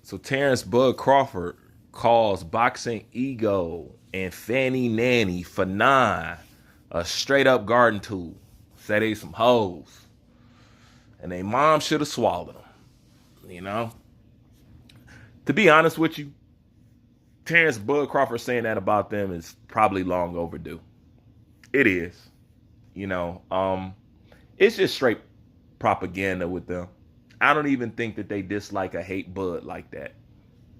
So Terrence Bud Crawford calls boxing ego and Fanny Nanny for nine a straight up garden tool. Say they some hoes. And they mom should have swallowed them. You know? To be honest with you, Terrence Bud Crawford saying that about them is probably long overdue. It is. You know, it's just straight propaganda with them. I don't even think that they dislike or hate Bud like that.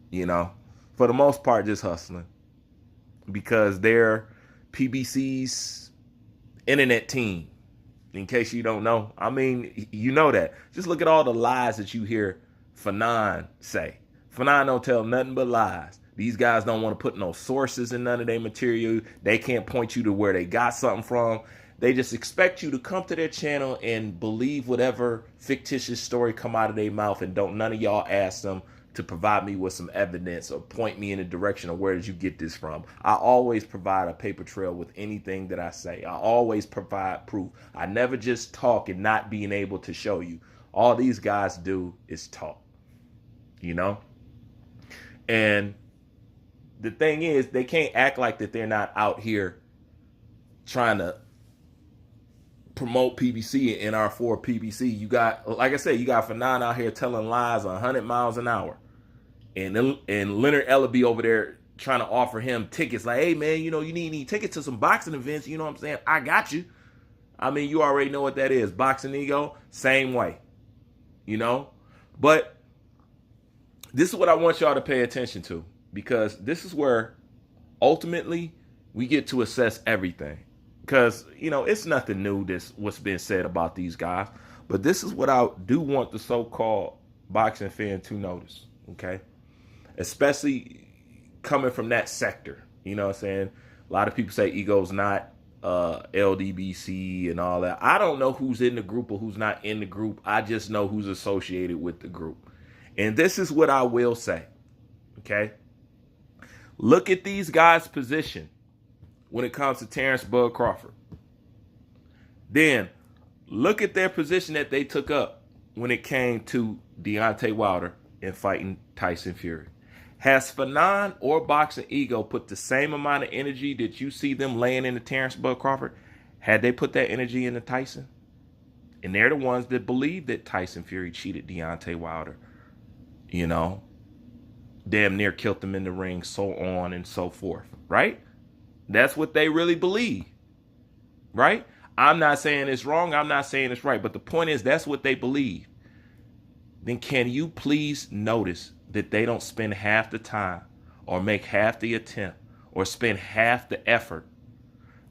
You know, for the most part, just hustling because they're PBC's internet team. In case you don't know, I mean, you know that. Just look at all the lies that you hear Fanon say. Fanon don't tell nothing but lies. These guys don't want to put no sources in none of their material. They can't point you to where they got something from. They just expect you to come to their channel and believe whatever fictitious story come out of their mouth, and don't none of y'all ask them to provide me with some evidence or point me in the direction of where did you get this from. I always provide a paper trail with anything that I say. I always provide proof. I never just talk and not being able to show you. All these guys do is talk, you know? And the thing is, they can't act like that they're not out here trying to promote PBC and NR4 PBC. You got, like I said, you got Fanon out here telling lies 100 miles an hour. And Leonard Ellaby over there trying to offer him tickets. Like, hey, man, you know, you need tickets to some boxing events. You know what I'm saying? I got you. I mean, you already know what that is. Boxing ego, same way. You know? But this is what I want y'all to pay attention to. Because this is where, ultimately, we get to assess everything. Because, you know, it's nothing new, this what's been said about these guys. But this is what I do want the so-called boxing fan to notice. Okay? Especially coming from that sector. You know what I'm saying? A lot of people say ego's not LDBC and all that. I don't know who's in the group or who's not in the group. I just know who's associated with the group. And this is what I will say. Okay? Look at these guys' position when it comes to Terrence Bud Crawford. Then look at their position that they took up when it came to Deontay Wilder and fighting Tyson Fury. Has Fanon or Boxing Ego put the same amount of energy that you see them laying into Terrence Bud Crawford? Had they put that energy into Tyson? And they're the ones that believe that Tyson Fury cheated Deontay Wilder. You know, damn near killed him in the ring, so on and so forth, right? That's what they really believe, right? I'm not saying it's wrong. I'm not saying it's right. But the point is, that's what they believe. Then can you please notice that they don't spend half the time or make half the attempt or spend half the effort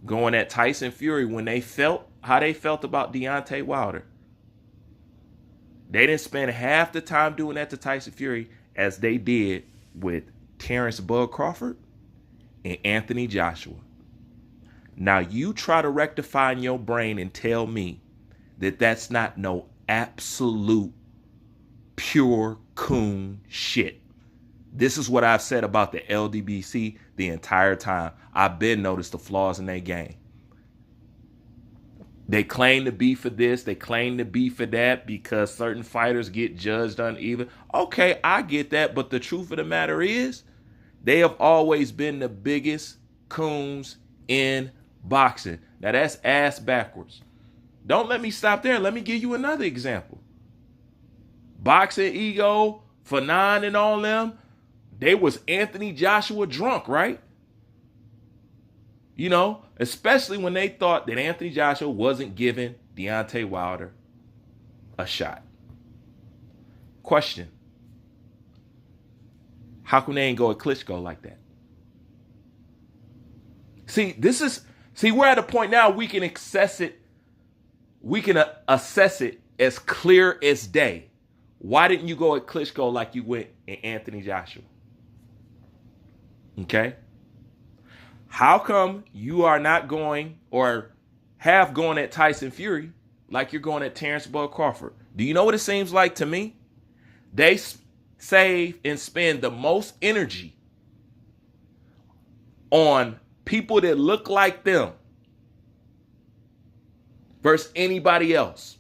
going at Tyson Fury when they felt how they felt about Deontay Wilder? They didn't spend half the time doing that to Tyson Fury as they did with Terrence Bud Crawford and Anthony Joshua. Now you try to rectify in your brain and tell me that that's not no absolute pure coon shit. This is what I've said about the LDBC the entire time. I've been noticed the flaws in their game. They claim to be for this. They claim to be for that because certain fighters get judged uneven. Okay, I get that. But the truth of the matter is, they have always been the biggest coons in boxing. Now, that's ass backwards. Don't let me stop there. Let me give you another example. Boxing ego, Fanon and all them, they was Anthony Joshua drunk, right? You know, especially when they thought that Anthony Joshua wasn't giving Deontay Wilder a shot. Question. How come they ain't go at Klitschko like that? See, we're at a point now we can assess it. We can assess it as clear as day. Why didn't you go at Klitschko like you went at Anthony Joshua? Okay? How come you are not going or have gone at Tyson Fury like you're going at Terrence Bud Crawford? Do you know what it seems like to me? They save and spend the most energy on people that look like them versus anybody else.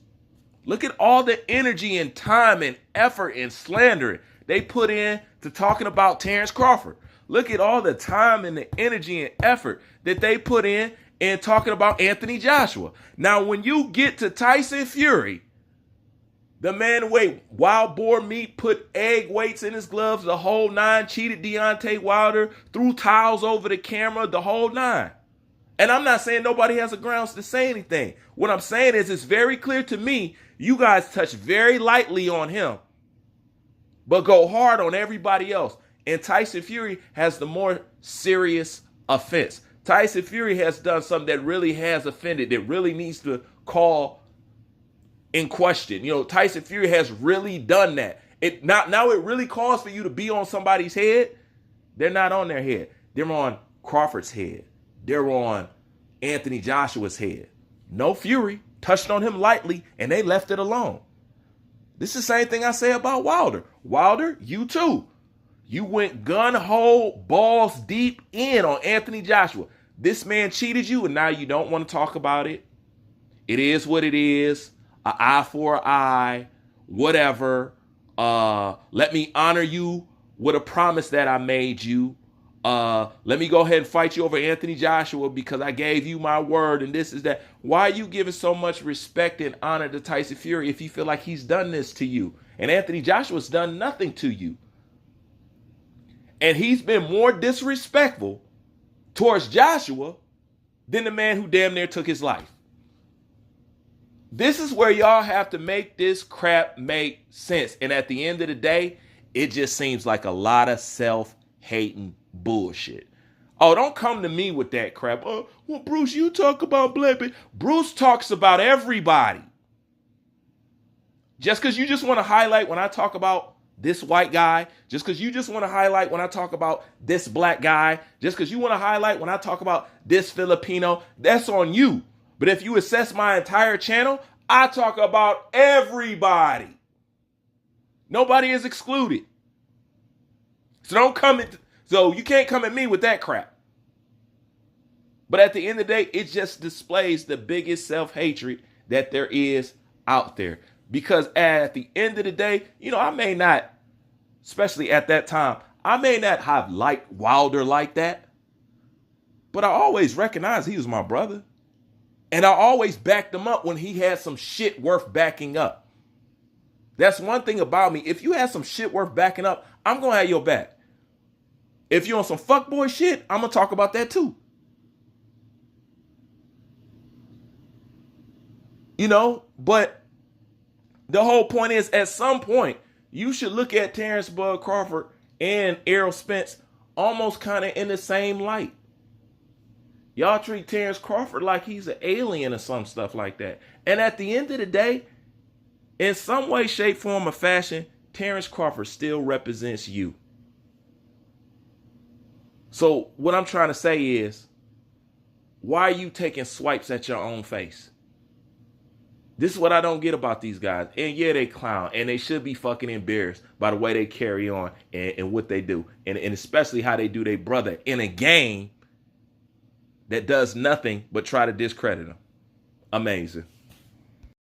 Look at all the energy and time and effort and slander they put in to talking about Terrence Crawford. Look at all the time and the energy and effort that they put in talking about Anthony Joshua. Now, when you get to Tyson Fury, the man weighed wild boar meat, put egg weights in his gloves, the whole nine, cheated Deontay Wilder, threw towels over the camera, the whole nine. And I'm not saying nobody has a grounds to say anything. What I'm saying is it's very clear to me, you guys touch very lightly on him, but go hard on everybody else. And Tyson Fury has the more serious offense. Tyson Fury has done something that really has offended, that really needs to call in question. You know, Tyson Fury has really done that. Now it really calls for you to be on somebody's head. They're not on their head. They're on Crawford's head. They're on Anthony Joshua's head. No Fury. Touched on him lightly, and they left it alone. This is the same thing I say about Wilder. Wilder, you too. You went gun-ho, balls deep in on Anthony Joshua. This man cheated you, and now you don't want to talk about it. It is what it is. An eye for an eye. Whatever. Let me honor you with a promise that I made you. Let me go ahead and fight you over Anthony Joshua because I gave you my word and this is that. Why are you giving so much respect and honor to Tyson Fury if you feel like he's done this to you? And Anthony Joshua's done nothing to you. And he's been more disrespectful towards Joshua than the man who damn near took his life. This is where y'all have to make this crap make sense. And at the end of the day, it just seems like a lot of self-hating bullshit. Oh, don't come to me with that crap. Oh, well, Bruce, you talk about black people. Bruce talks about everybody. Just because you just want to highlight when I talk about this white guy, just because you just want to highlight when I talk about this black guy, just because you want to highlight when I talk about this Filipino, that's on you. But if you assess my entire channel, I talk about everybody. Nobody is excluded. So you can't come at me with that crap. But at the end of the day, it just displays the biggest self-hatred that there is out there. Because at the end of the day, you know, I may not, especially at that time, I may not have liked Wilder like that. But I always recognized he was my brother. And I always backed him up when he had some shit worth backing up. That's one thing about me. If you had some shit worth backing up, I'm going to have your back. If you're on some fuckboy shit, I'm going to talk about that too. You know, but the whole point is at some point, you should look at Terrence Bud Crawford and Errol Spence almost kind of in the same light. Y'all treat Terrence Crawford like he's an alien or some stuff like that. And at the end of the day, in some way, shape, form, or fashion, Terrence Crawford still represents you. So what I'm trying to say is, why are you taking swipes at your own face? This is what I don't get about these guys. And yeah, they clown. And they should be fucking embarrassed by the way they carry on and what they do. And especially how they do their brother in a game that does nothing but try to discredit him. Amazing.